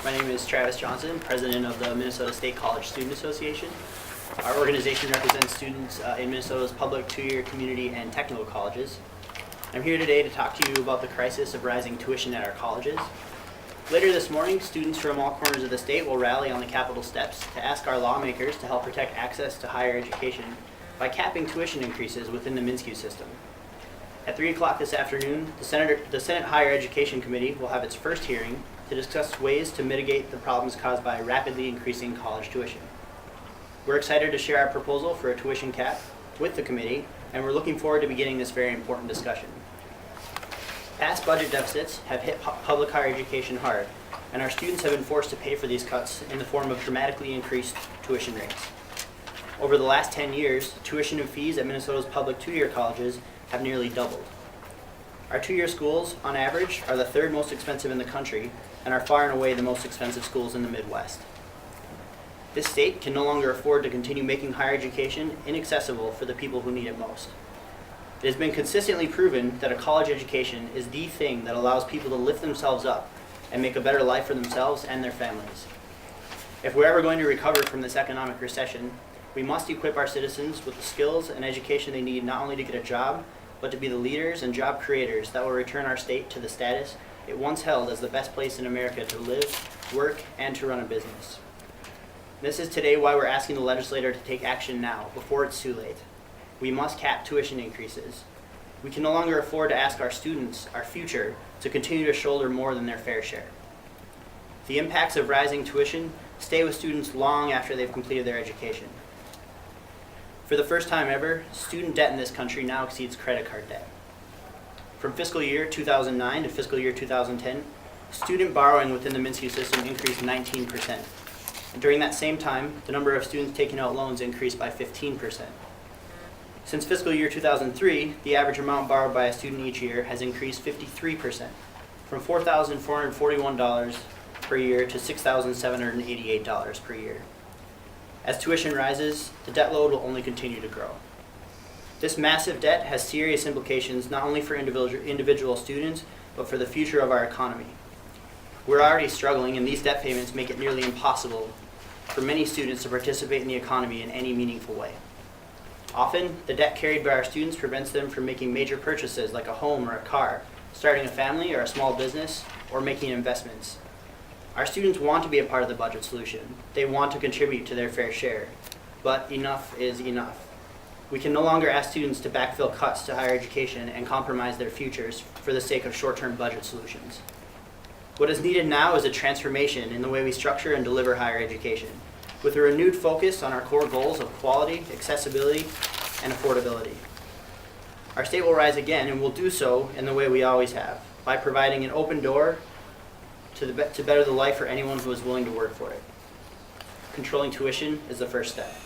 My name is Travis Johnson, president of the Minnesota State College Student Association. Our organization represents students in Minnesota's public two-year community and technical colleges. I'm here today to talk to you about the crisis of rising tuition at our colleges. Later this morning, students from all corners of the state will rally on the Capitol steps to ask our lawmakers to help protect access to higher education by capping tuition increases within the MSCSA system. At 3 o'clock this afternoon, the Senate Higher Education Committee will have its first hearing to discuss ways to mitigate the problems caused by rapidly increasing college tuition. We're excited to share our proposal for a tuition cap with the committee, and we're looking forward to beginning this very important discussion. Past budget deficits have hit public higher education hard, and our students have been forced to pay for these cuts in the form of dramatically increased tuition rates. Over the last 10 years, tuition and fees at Minnesota's public two-year colleges have nearly doubled. Our two-year schools, on average, are the third most expensive in the country and are far and away the most expensive schools in the Midwest. This state can no longer afford to continue making higher education inaccessible for the people who need it most. It has been consistently proven that a college education is the thing that allows people to lift themselves up and make a better life for themselves and their families. If we're ever going to recover from this economic recession, we must equip our citizens with the skills and education they need not only to get a job, but to be the leaders and job creators that will return our state to the status it once held as the best place in America to live, work, and to run a business. This is today why we're asking the legislature to take action now, before it's too late. We must cap tuition increases. We can no longer afford to ask our students, our future, to continue to shoulder more than their fair share. The impacts of rising tuition stay with students long after they've completed their education. For the first time ever, student debt in this country now exceeds credit card debt. From fiscal year 2009 to fiscal year 2010, student borrowing within the MSCSA system increased 19%. And during that same time, the number of students taking out loans increased by 15%. Since fiscal year 2003, the average amount borrowed by a student each year has increased 53%, from $4,441 per year to $6,788 per year. As tuition rises, the debt load will only continue to grow. This massive debt has serious implications not only for individual students, but for the future of our economy. We're already struggling, and these debt payments make it nearly impossible for many students to participate in the economy in any meaningful way. Often, the debt carried by our students prevents them from making major purchases like a home or a car, starting a family or a small business, or making investments. Our students want to be a part of the budget solution. They want to contribute to their fair share. But enough is enough. We can no longer ask students to backfill cuts to higher education and compromise their futures for the sake of short-term budget solutions. What is needed now is a transformation in the way we structure and deliver higher education, with a renewed focus on our core goals of quality, accessibility, and affordability. Our state will rise again, and will do so in the way we always have, by providing an open door to better the life for anyone who is willing to work for it. Controlling tuition is the first step.